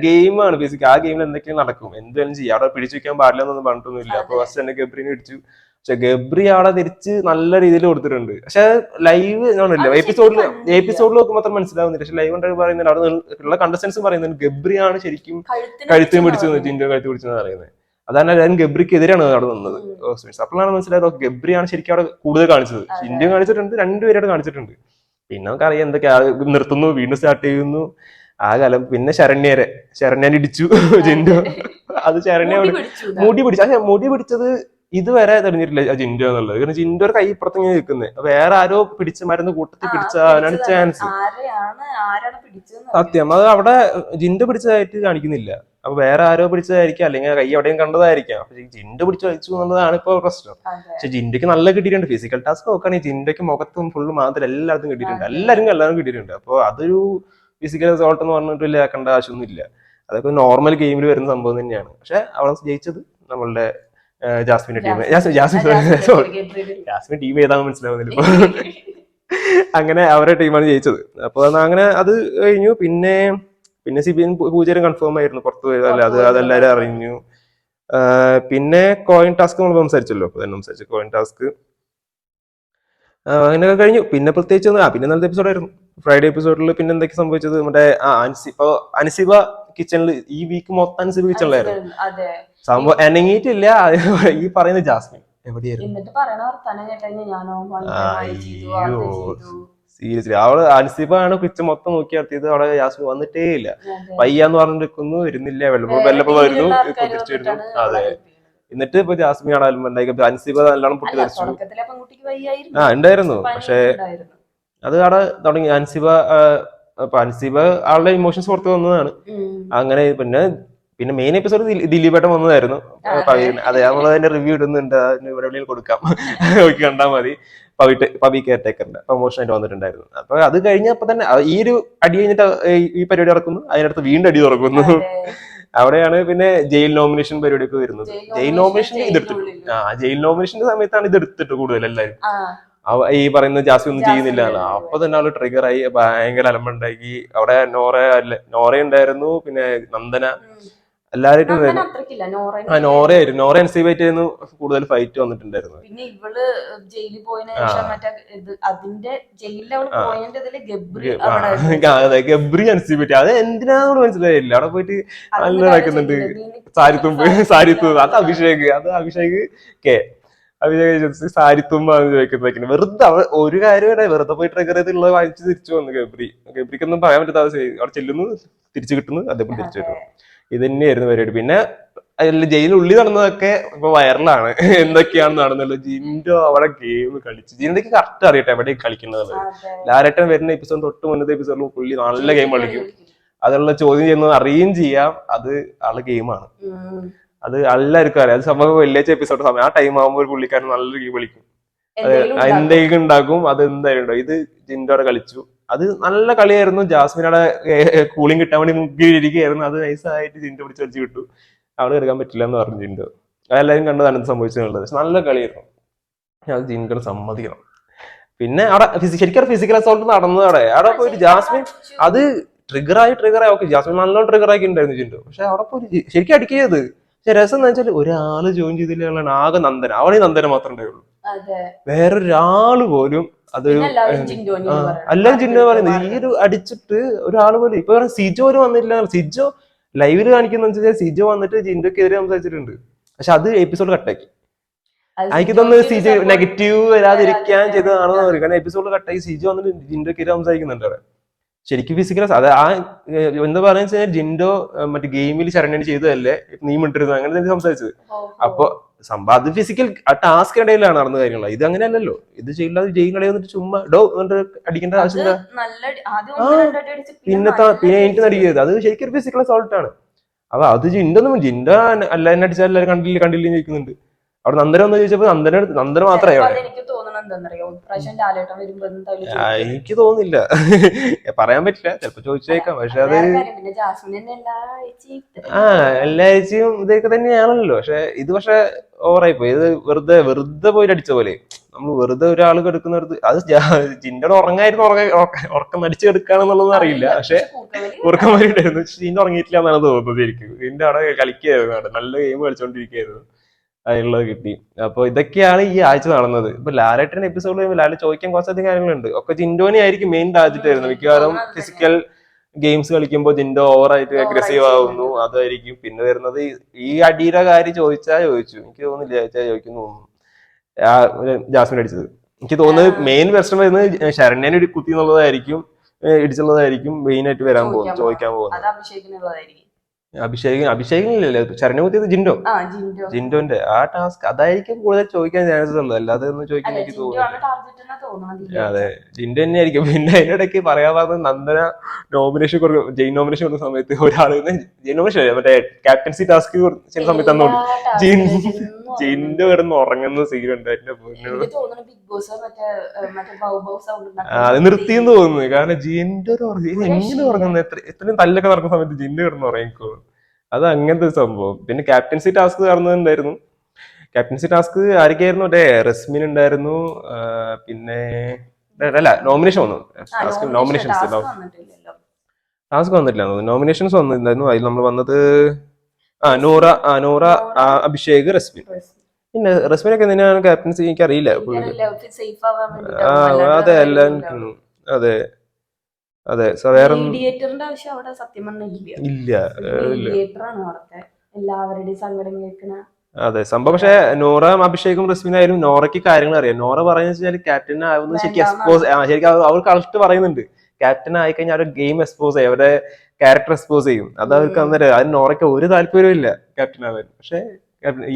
ഗെയിമാണ് ബേസിക്. ആ ഗെയിമിൽ എന്തൊക്കെയും നടക്കും, എന്തും ചെയ്യാം. അവിടെ പിടിച്ചു വെക്കാൻ പാടില്ല എന്നൊന്നും പറഞ്ഞിട്ടൊന്നുമില്ല. അപ്പൊ ഫസ്റ്റ് തന്നെ ഗബ്രിനെ ഇടിച്ചു. പക്ഷെ ഗബ്രി അവിടെ തിരിച്ച് നല്ല രീതിയിൽ കൊടുത്തിട്ടുണ്ട്. പക്ഷെ ലൈവ് എപ്പിസോഡിൽ നോക്കുമ്പോൾ മാത്രം മനസ്സിലാവുന്നില്ല. പക്ഷെ ലൈവ് ഉണ്ടായി പറയുന്നത് അവിടെ ഉള്ള കണ്ടസ്റ്റൻസ് പറയുന്നത് ഗബ്രിയാണ് ശരിക്കും കഴുത്തും പിടിച്ചത്, ജിൻഡോ കഴുത്ത് പിടിച്ചെന്ന് പറയുന്നത്. അതാണ് എല്ലാവരും ഗബ്രിക്ക് എതിരാണ് അവിടെ നിന്നത്. അപ്പോഴാണ് മനസ്സിലായത് ഗബ്രിയാണ് ശരിക്കും അവിടെ കൂടുതൽ കാണിച്ചത്. ജിൻഡോ കാണിച്ചിട്ടുണ്ട്, രണ്ടുപേരോട് കാണിച്ചിട്ടുണ്ട്. പിന്നെ നമുക്കറിയാം എന്തൊക്കെയാ, നിർത്തുന്നു, വീണ്ടും സ്റ്റാർട്ട് ചെയ്യുന്നു, ആ കാലം. പിന്നെ ശരണ്യനെ ഇടിച്ചു ജിൻഡോ. അത് ശരണ്യ മുടി പിടിച്ചു. പക്ഷെ മുടി പിടിച്ചത് ഇതുവരെ തെളിഞ്ഞിട്ടില്ല ജിൻഡോ എന്നുള്ളത്. കാരണം ജിൻഡോ ഒരു കൈ ഇപ്പുറത്തിങ്ങനെ നിൽക്കുന്നത്. വേറെ ആരോ പിടിച്ച മരുന്ന് കൂട്ടത്തിൽ പിടിച്ച അവനാണ് ചാൻസ്. സത്യം, അത് അവിടെ ജിൻഡോ പിടിച്ചതായിട്ട് കാണിക്കുന്നില്ല. അപ്പൊ വേറെ ആരോ പിടിച്ചതായിരിക്കാം, അല്ലെങ്കിൽ കൈ എവിടെയും കണ്ടതായിരിക്കാം. പക്ഷെ ജിൻഡോ പിടിച്ചു വലിച്ചു എന്നുള്ളതാണ് ഇപ്പൊ പ്രശ്നം. പക്ഷെ ജിൻഡോക്ക് നല്ല കിട്ടിയിട്ടുണ്ട്. ഫിസിക്കൽ ടാസ്ക് നോക്കുകയാണെങ്കിൽ ജിൻഡോക്ക് മുഖത്തും ഫുള്ള് മാത്രം എല്ലായിടത്തും കിട്ടിയിട്ടുണ്ട്. എല്ലാവരും കിട്ടിയിട്ടുണ്ട്. അപ്പൊ അതൊരു ഫിസിക്കൽ അസോൾട്ട് എന്ന് പറഞ്ഞിട്ട് വലിയ ആക്കേണ്ട ആവശ്യമൊന്നുമില്ല. അതൊക്കെ നോർമൽ ഗെയിമിൽ വരുന്ന സംഭവം തന്നെയാണ്. പക്ഷെ അവിടെ ജയിച്ചത് നമ്മളുടെ ജാസ്മിന്റെ ടീം. ജാസ്മിൻ ടീം ഏതാണെന്ന് മനസ്സിലാവുന്നില്ല ഇപ്പൊ. അങ്ങനെ അവരുടെ ടീമാണ് ജയിച്ചത്. അപ്പൊ അങ്ങനെ അത് കഴിഞ്ഞു. പിന്നെ സിബിൻ പൂജാരി കൺഫേം ആയിരുന്നു പുറത്തു പോയതല്ല, അതെല്ലാരും അറിഞ്ഞു. പിന്നെ കോയിൻ ടാസ്ക് നമ്മൾ സംസാരിച്ചല്ലോ. അപ്പൊ തന്നെ സംസാരിച്ചു കോയിൻ ടാസ്ക്. അങ്ങനെയൊക്കെ കഴിഞ്ഞു. പിന്നെ പ്രത്യേകിച്ച് പിന്നെ ഇന്നലത്തെ എപ്പിസോഡായിരുന്നു, ഫ്രൈഡേ എപ്പിസോഡിൽ. പിന്നെ എന്തൊക്കെ സംഭവിച്ചത്, മറ്റേ അൻസിബ കിച്ചണിൽ ഈ വീക്ക് മൊത്തം അൻസിബ കിച്ചണിലായിരുന്നു. സംഭവം അനങ്ങിയിട്ടില്ല. ഈ പറയുന്ന ജാസ്മിൻ എവിടെയായിരുന്നു? സീരിയസ്ലി അവള് അൻസിബ ആണ് കിച്ചൺ മൊത്തം നോക്കി നടത്തിയത്. അവിടെ ജാസ്മിൻ വന്നിട്ടേ ഇല്ല. പയ്യാന്ന് പറഞ്ഞിരിക്കുന്നു, വരുന്നില്ല. വെള്ളപ്പം വരുന്നു, തിരിച്ചു വരുന്നു. അതെ. എന്നിട്ട് ഇപ്പൊ ജാസ്മിൻ ആണെങ്കിലും അൻസിബ നല്ലോണം പൊട്ടി തെറിച്ചു. ഉണ്ടായിരുന്നു. പക്ഷെ അത് അവിടെ തുടങ്ങി. അൻസിബ ആളുടെ ഇമോഷൻസ് പുറത്ത് വന്നതാണ്. അങ്ങനെ പിന്നെ മെയിൻ എപ്പിസോഡ് ദിലീപേട്ടൻ വന്നതായിരുന്നു. അതെ, നമ്മളതിന്റെ റിവ്യൂ ഇടുന്നുണ്ട്, ഇവിടെ കൊടുക്കാം, നോക്കി കണ്ടാൽ മതി. പവി കെയർ ടേക്കറിന്റെ പ്രൊമോഷൻ ആയിട്ട് വന്നിട്ടുണ്ടായിരുന്നു. അപ്പൊ അത് കഴിഞ്ഞപ്പോ തന്നെ ഈ ഒരു അടി കഴിഞ്ഞിട്ട് ഈ പരിപാടി നടക്കുന്നു. അതിനടുത്ത് വീണ്ടും അടി തുറക്കുന്നു. അവിടെയാണ് പിന്നെ ജയിൽ നോമിനേഷൻ പരിപാടിയൊക്കെ വരുന്നത്. ജയിൽ നോമിനേഷന്റെ സമയത്താണ് ഇത് എടുത്തിട്ട് കൂടുതൽ എല്ലാവരും ഈ പറയുന്ന ജാസ്മിൻ ഒന്നും ചെയ്യുന്നില്ല. അപ്പൊ തന്നെ അവള് ട്രിഗറായി, ഭയങ്കര അലമ്പുണ്ടാക്കി. അവിടെ നോറ ഉണ്ടായിരുന്നു, പിന്നെ നന്ദന, എല്ലാവരും. നോറ എൻസീവായിട്ടായിരുന്നു കൂടുതൽ ഫൈറ്റ് വന്നിട്ടുണ്ടായിരുന്നു. പിന്നെ ഇവള് ജയിലിൽ പോയതിനു ശേഷം ഗബ്രി അൻസീബായിട്ട് അത് എന്തിനാന്ന് മനസ്സിലായില്ല. അവിടെ പോയിട്ട് നല്ല നടക്കുന്നുണ്ട്. സാരിത്തുമ്പ് അത് അഭിഷേക് സാരിത്തുമ്പാന്ന് ചോദിക്കുന്നത്. വെറുതെ ഒരു കാര്യം വെറുതെ പോയി ട്രിഗർ ചെയ്തുള്ളത് വായിച്ച് തിരിച്ചു വന്നു. ഗബ്രിക്കൊന്നും പറയാൻ പറ്റാത്ത അവിടെ ചെല്ലുന്നു, തിരിച്ചു കിട്ടുന്നു, അതേപോലെ തിരിച്ചു വരുന്നു. ഇത് തന്നെയായിരുന്നു പരിപാടി. പിന്നെ ജയിലിനുള്ളിൽ നടന്നതൊക്കെ ഇപ്പൊ വൈറലാണ്. എന്തൊക്കെയാണ് നടന്നുള്ളത്. ജിൻഡോ അവിടെ ഗെയിം കളിച്ചു. ജിൻഡോക്ക് കറക്റ്റ് അറിയട്ടെ എവിടെ കളിക്കുന്നത്. ലാലേട്ടൻ വരുന്ന എപ്പിസോഡ് തൊട്ട് മുന്നത്തെ എപ്പിസോഡിൽ പുള്ളി നല്ല ഗെയിം കളിക്കും. അതുള്ള ചോദ്യം ചെയ്യുന്നത് അറിയുകയും ചെയ്യാം. അത് ആള് ഗെയിമാണ്. അത് എല്ലാവർക്കും അറിയാം. അത് സംഭവം വെള്ളിയാഴ്ച എപ്പിസോഡ് സമയം ആ ടൈം ആകുമ്പോൾ ഒരു പുള്ളിക്കാരൻ നല്ല ഗെയിം കളിക്കും, എന്തെങ്കിലും ഉണ്ടാക്കും. അത് എന്തായാലും ഉണ്ടാവും. ഇത് ജിൻഡോടെ കളിച്ചു. അത് നല്ല കളിയായിരുന്നു. ജാസ്മിനോടെ കൂളിംഗ് കിട്ടാൻ വേണ്ടി മുക്കിയിരിക്കുകയായിരുന്നു. അത് നൈസായിട്ട് ജിൻഡോ പിടിച്ച് വലിച്ചു കിട്ടു. അവിടെ എടുക്കാൻ പറ്റില്ല എന്ന് പറഞ്ഞു ജിൻഡോ. അതെല്ലാവരും കണ്ടതാണ് എന്ത് സംഭവിച്ചത്. പക്ഷെ നല്ല കളിയായിരുന്നു. അത് ജിൻഡോനെ സമ്മതിക്കണം. പിന്നെ അവിടെ ശരിക്കും ഫിസിക്കൽ അസോൾട്ട് നടന്നത് അവിടെ പോയിട്ട് ജാസ്മിൻ അത് ട്രിഗറായി ഓക്കെ, ജാസ്മിൻ നല്ലോണം ട്രിഗറാക്കി ഉണ്ടായിരുന്നു ജിൻഡോ. പക്ഷെ അവിടെ പോയി ശരിക്കും അടിക്കിയത്. പക്ഷെ രസം എന്ന് വെച്ചാൽ ഒരാള് ജോയിൻ ചെയ്തില്ലാണ് ആകെ നന്ദന. അവിടെ നന്ദന മാത്രമേ ഉണ്ടായുള്ളൂ. വേറൊരാള് പോലും അതൊരു എല്ലാവരും ജിൻഡോനെ എല്ലാവരും ജിൻഡോ പറയുന്നത് ഈ ഒരു അടിച്ചിട്ട് ഒരാൾ പോലും ഇപ്പൊ സിജോ ഒരു വന്നിട്ടില്ല. സിജോ ലൈവില് കാണിക്കുന്ന വെച്ചാൽ സിജോ വന്നിട്ട് ജിൻഡോക്കെതിരെ സംസാരിച്ചിട്ടുണ്ട്. പക്ഷെ അത് എപ്പിസോഡ് കട്ടാക്കി. എനിക്ക് തോന്നുന്നത് സിജോ നെഗറ്റീവ് വരാതിരിക്കാൻ ചെയ്തതാണെന്ന് പറയും. കാരണം എപ്പിസോഡ് കട്ടാക്കി സിജോ വന്നിട്ട് ജിൻഡോക്കെതിരെ സംസാരിക്കുന്നുണ്ട് അവിടെ. ശരിക്കും ഫിസിക്കൽ അത് ആ എന്താ പറയുക വെച്ചാൽ ജിൻഡോ മറ്റേ ഗെയിമിൽ ശരണ്യന് ചെയ്തതല്ലേ നീ മിണ്ടരുത് അങ്ങനെ സംസാരിച്ചത്. അപ്പൊ സംഭവം അത് ഫിസിക്കൽ ആ ടാസ്ക് ഇടയിലാണ് നടന്ന കാര്യങ്ങൾ. ഇത് അങ്ങനെയല്ലല്ലോ. ഇത് ചെയ്യില്ല ജയിം കളി വന്നിട്ട് ചുമ്മാ ഡോ അടിക്കേണ്ട ആവശ്യമില്ല. പിന്നെ എനിക്ക് നടിക്കരുത്. അത് ശരിക്കും ഒരു ഫിസിക്കൽ അസോൾട്ട് ആണ്. അപ്പൊ അത് ജിൻഡോ അല്ല എന്നെ അടിച്ചാൽ എല്ലാവരും കണ്ടില്ല ചോദിക്കുന്നുണ്ട്. അവിടെ നന്ദന ഒന്ന് ചോദിച്ചപ്പോ നന്ദന മാത്രമേ എനിക്ക് തോന്നുന്നില്ല. പറയാൻ പറ്റില്ല, ചിലപ്പോ ചോദിച്ചേക്കാം. പക്ഷെ അത് എല്ലാ ആഴ്ചയും ഇതൊക്കെ തന്നെയാണല്ലോ. പക്ഷെ ഇത് പക്ഷെ ഓവറായി പോയി. ഇത് വെറുതെ പോയി അടിച്ച പോലെ. നമ്മൾ വെറുതെ ഒരാൾ കെടുക്കുന്നത് അത് ജിൻഡോടെ ഉറങ്ങായിരുന്നു. ഉറക്കം നടിച്ചു കെടുക്കാണെന്നുള്ളതൊന്നും അറിയില്ല. പക്ഷെ ഉറക്കന്മാരുണ്ടായിരുന്നു. ജിൻഡോ ഉറങ്ങിയിട്ടില്ല എന്നാണ് തോന്നുന്നത്. ശരിക്കും ജിൻഡോ അവിടെ കളിക്കുകയായിരുന്നു. നല്ല ഗെയിം കളിച്ചോണ്ടിരിക്കുകയായിരുന്നു. അതിനുള്ളത് കിട്ടി. അപ്പൊ ഇതൊക്കെയാണ് ഈ ആഴ്ച നടന്നത്. ഇപ്പൊ ലാലേട്ടൻ എപ്പിസോഡ് കഴിയുമ്പോൾ ലാല് ചോദിക്കാൻ കുറച്ചധികം കാര്യങ്ങളുണ്ട്. ഒക്കെ ജിൻഡോനെ ആയിരിക്കും മെയിൻ ടാർജറ്റ് വരുന്നത്. മിക്കവാറും ഫിസിക്കൽ ഗെയിംസ് കളിക്കുമ്പോൾ ജിൻഡോ ഓവറായിട്ട് അഗ്രസീവ് ആവുന്നു. അതായിരിക്കും പിന്നെ വരുന്നത്. ഈ അടിയുടെ കാര്യം ചോദിച്ചു. എനിക്ക് തോന്നുന്നില്ല ചോദിക്കുന്നു. ജാസ്മിൻ അടിച്ചത് എനിക്ക് തോന്നുന്നത് മെയിൻ പ്രശ്നം വരുന്നത് ശരണ്യനെ ഒരു കുത്തി എന്നുള്ളതായിരിക്കും. ഇടിച്ചുള്ളതായിരിക്കും മെയിൻ ആയിട്ട് വരാൻ പോകുന്നത്, ചോദിക്കാൻ പോകുന്നത്. അഭിഷേകിനില്ലല്ലോ ശരണ്യ കുത്തിയത് ജിൻഡോന്റെ ആ ടാസ്ക് അതായിരിക്കും കൂടുതൽ ചോദിക്കാൻ ചാൻസസ് ഉള്ളത്. അല്ലാതെ ഒന്നും ചോദിക്കാൻ എനിക്ക് തോന്നുന്നു. അതെ ജിൻഡോ തന്നെ ആയിരിക്കും. പിന്നെ അതിനിടയ്ക്ക് പറയാൻ പറഞ്ഞത് നന്ദന നോമിനേഷൻ കൊടുക്കും. ജെയിൻ നോമിനേഷൻ കൊടുക്കുന്ന സമയത്ത് ഒരാൾ ജെയിൻ നോമിനേഷൻ മറ്റേ ക്യാപ്റ്റൻസി ടാസ്ക് ചെയ്യുന്ന സമയത്ത് അന്നുകൊണ്ട് ജിൻഡോ കിടന്ന് ഉറങ്ങുന്ന സീനുണ്ട്. എന്റെ അത് നിർത്തിയെന്ന് തോന്നുന്നു. കാരണം ജിൻഡോ എങ്ങനെ ഉറങ്ങുന്നത് എത്രയും തല്ലൊക്കെ നടക്കുന്ന സമയത്ത് ജിൻഡോ കിടന്ന് ഉറങ്ങിക്കോളും. അത് അങ്ങനത്തെ ഒരു സംഭവം. പിന്നെ ക്യാപ്റ്റൻസി ടാസ്ക് നടന്നുണ്ടായിരുന്നു. ക്യാപ്റ്റൻസി ടാസ്ക് ആരൊക്കെയായിരുന്നു? മറ്റേ റസ്മിൻ ഉണ്ടായിരുന്നു. പിന്നെ അല്ല നോമിനേഷൻ വന്നു. ടാസ്ക് വന്നിട്ടില്ല. നോമിനേഷൻസ് വന്നിട്ടുണ്ടായിരുന്നു. അതിൽ നമ്മൾ വന്നത് നൂറ, അഭിഷേക്, റസ്മിൻ. പിന്നെ റസ്മിനൊക്കെ എന്തിനാണ് ക്യാപ്റ്റൻസി എനിക്ക് അറിയില്ല. അതെ എല്ലാം അതെ അതെ വേറെ ഇല്ല. അതെ സംഭവം. പക്ഷെ നോറ അഭിഷേകും റസ്മിനായാലും നോറയ്ക്ക് കാര്യങ്ങൾ അറിയാം. നോറ പറയുന്നത് വെച്ചാൽ ക്യാപ്റ്റൻ ആവുന്നത് ശരിക്കും എക്സ്പോസ് ശരിക്കും അവർ കറക്റ്റ് പറയുന്നുണ്ട്. ക്യാപ്റ്റൻ ആയിക്കഴിഞ്ഞാൽ അവരുടെ ഗെയിം എക്സ്പോസ് ചെയ്യും, അവരുടെ ക്യാരക്ടർ എക്സ്പോസ് ചെയ്യും. അത് അവർക്ക് അന്നേരം അതിന് നോറയ്ക്ക് ഒരു താല്പര്യവും ഇല്ല ക്യാപ്റ്റൻ ആവാൻ. പക്ഷെ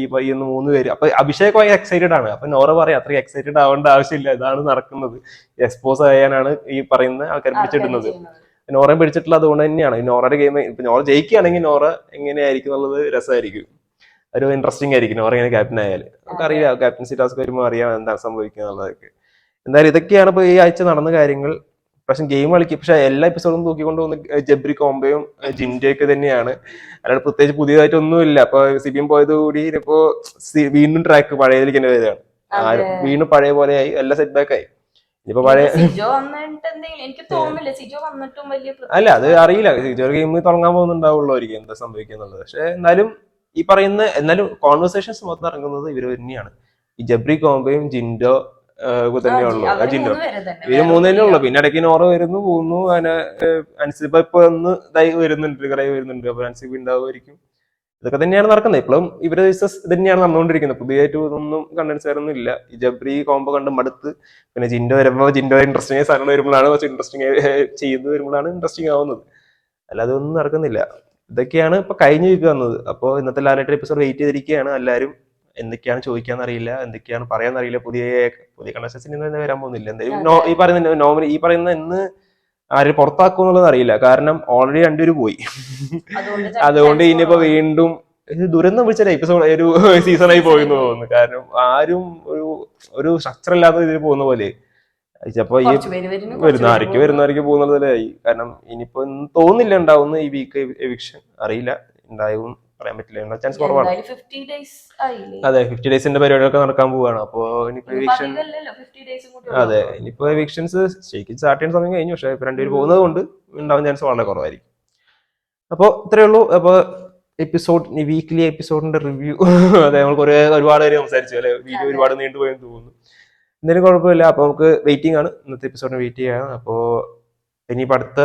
ഈ പയ്യൊന്ന് 3 പേര് അപ്പൊ അഭിഷേക് ഭയങ്കര എക്സൈറ്റഡ് ആണ്. അപ്പൊ നോറ പറയാം അത്രയും എക്സൈറ്റഡ് ആവേണ്ട ആവശ്യമില്ല, ഇതാണ് നടക്കുന്നത്, എക്സ്പോസ് ചെയ്യാനാണ് ഈ പറയുന്ന ആൾക്കാർ പിടിച്ചിടുന്നത്. നോറയും പിടിച്ചിട്ടുള്ള അതുകൊണ്ട് തന്നെയാണ്. നോറയുടെ ഗെയിം ഇപ്പൊ നോറ ജയിക്കുകയാണെങ്കിൽ നോറ എങ്ങനെയായിരിക്കും എന്നുള്ളത് രസമായിരിക്കും, ഒരു ഇൻട്രസ്റ്റിംഗ് ആയിരിക്കും. നോറ ഇങ്ങനെ ക്യാപ്റ്റൻ ആയാലും നമുക്കറിയാം ക്യാപ്റ്റൻസി ടാസ്ക് വരുമ്പോൾ അറിയാം എന്താണ് സംഭവിക്കുക എന്നുള്ളതൊക്കെ. എന്തായാലും ഇതൊക്കെയാണ് ഇപ്പൊ ഈ ആഴ്ച നടന്ന കാര്യങ്ങൾ. പക്ഷെ ഗെയിം കളിക്കും. പക്ഷെ എല്ലാ എപ്പിസോഡും തൂക്കിക്കൊണ്ട് വന്ന് ജബ്രി കോംബയും ജിൻഡയൊക്കെ തന്നെയാണ്. അല്ലാതെ പ്രത്യേകിച്ച് പുതിയതായിട്ടൊന്നുമില്ല. അപ്പൊ സിബിൻ പോയത് കൂടി ഇപ്പോ വീണ്ടും ട്രാക്ക് പഴയതിലേക്ക് തന്നെ വരികയാണ്. വീണ്ടും പഴയ പോലെയായി, എല്ലാം സെറ്റ് ബാക്ക് ആയി. ഇനിയിപ്പോ പഴയ അല്ല അത് അറിയില്ല. സിജോ ഗെയിം തുടങ്ങാൻ പോകുന്നുണ്ടാവുള്ളൂ അവർക്ക് എന്താ സംഭവിക്കുക എന്നുള്ളത്. പക്ഷെ എന്നാലും കോൺവെർസേഷൻസ് മൊത്തം ഇറങ്ങുന്നത് ഇവര് തന്നെയാണ്. ഈ ജബ്രി കോംബയും ജിൻഡോ തന്നെയുള്ളൂ. ജിൻഡോ ഇവര് 3 തന്നെ ഉള്ളു. പിന്നെ ഇടയ്ക്ക് നോറ വരുന്നു പോകുന്നു. അങ്ങനെ അൻസിബ ഇപ്പൊ ഒന്ന് ഇതായി വരുന്നുണ്ട്. അപ്പൊ അൻസിബ ഉണ്ടാവുമായിരിക്കും. ഇതൊക്കെ തന്നെയാണ് നടക്കുന്നത്. ഇപ്പോഴും ഇവര് തന്നെയാണ് നടന്നുകൊണ്ടിരിക്കുന്നത്. പുതിയതായിട്ട് ഒന്നും കണ്ടൻസ് വേറൊന്നും ഇല്ല. ഈ ജബ്രി കോംബോ കണ്ട് മടുത്ത് പിന്നെ ജിൻഡോ വരുമ്പോ ജിൻഡോ ഇൻട്രസ്റ്റിംഗ് സാധനം വരുമ്പോഴാണ് കുറച്ച് ഇൻട്രസ്റ്റിംഗ് ചെയ്യുന്നത് വരുമ്പോഴാണ് ഇൻട്രസ്റ്റിംഗ് ആവുന്നത്. അല്ലാതെ ഒന്നും നടക്കുന്നില്ല. ഇതൊക്കെയാണ് ഇപ്പൊ കഴിഞ്ഞു വന്നത്. അപ്പോൾ ഇന്നത്തെ ലാലേട്ടൻ എപ്പിസോഡ് വെയിറ്റ് ചെയ്തിരിക്കുകയാണ് എല്ലാവരും. എന്തൊക്കെയാണ് ചോദിക്കാന്നറിയില്ല, എന്തൊക്കെയാണ് പറയാന്നറിയില്ല. പുതിയ കണ്ടസ്റ്റൻസിന് തന്നെ വരാൻ പോകുന്നില്ല. എന്തായാലും ഈ പറയുന്ന എന്ന് ആര് പുറത്താക്കും എന്നുള്ളത് അറിയില്ല. കാരണം ഓൾറെഡി 2 പേര് പോയി. അതുകൊണ്ട് ഇനിയിപ്പോ വീണ്ടും ദുരന്തം പിടിച്ച എപ്പിസോഡ് ഒരു സീസണായി പോയെന്ന് തോന്നുന്നു. കാരണം ആരും ഒരു സ്ട്രക്ചർ ഇല്ലാത്ത ഇതിൽ പോകുന്ന പോലെ. ചിലപ്പോ ഈ വരുന്നവർക്ക് പോകുന്നതിലായി. കാരണം ഇനിയിപ്പോ തോന്നില്ല ഉണ്ടാവുന്ന ഈ വീക്ക് എവിക്ഷൻ അറിയില്ല, ഉണ്ടാവും പറയാൻ പറ്റില്ല. ചാൻസ് കുറവാണ്. അതെ 50 ഡേയ്സിന്റെ പരിപാടികളൊക്കെ നടക്കാൻ പോവാണ്. അപ്പൊ ഇനിയിപ്പോ എവിക്ഷൻ അതെ ഇനിയിപ്പോ എവിക്ഷൻസ് ശരിക്കും സ്റ്റാർട്ട് ചെയ്യുന്ന സമയം കഴിഞ്ഞു. പക്ഷെ ഇപ്പൊ 2 പേര് പോകുന്നത് കൊണ്ട് ഉണ്ടാവാൻ ചാൻസ് വളരെ കുറവായിരിക്കും. അപ്പൊ ഇത്രയേ ഉള്ളൂ. അപ്പൊ വീക്ക്ലി എപ്പിസോഡിന്റെ റിവ്യൂ അതെ നമ്മൾ ഒരുപാട് പേര് സംസാരിച്ചു അല്ലെ. വീഡിയോ ഒരുപാട് നീണ്ടുപോയെന്ന് തോന്നുന്നു. എന്തായാലും കുഴപ്പമില്ല. അപ്പോൾ നമുക്ക് വെയിറ്റിംഗ് ആണ്, ഇന്നത്തെ എപ്പിസോഡിന് വെയിറ്റ് ചെയ്യാം. അപ്പോൾ ഇനിയിപ്പോൾ അടുത്ത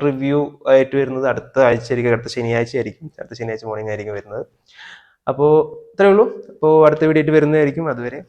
റിവ്യൂ ആയിട്ട് വരുന്നത് അടുത്ത ആഴ്ച ആയിരിക്കും, അടുത്ത ശനിയാഴ്ച ആയിരിക്കും. അടുത്ത ശനിയാഴ്ച മോർണിംഗ് ആയിരിക്കും വരുന്നത്. അപ്പോൾ ഇത്രയേ ഉള്ളൂ. അപ്പോൾ അടുത്ത വീഡിയോ ആയിട്ട് വരുന്നതായിരിക്കും. അതുവരെ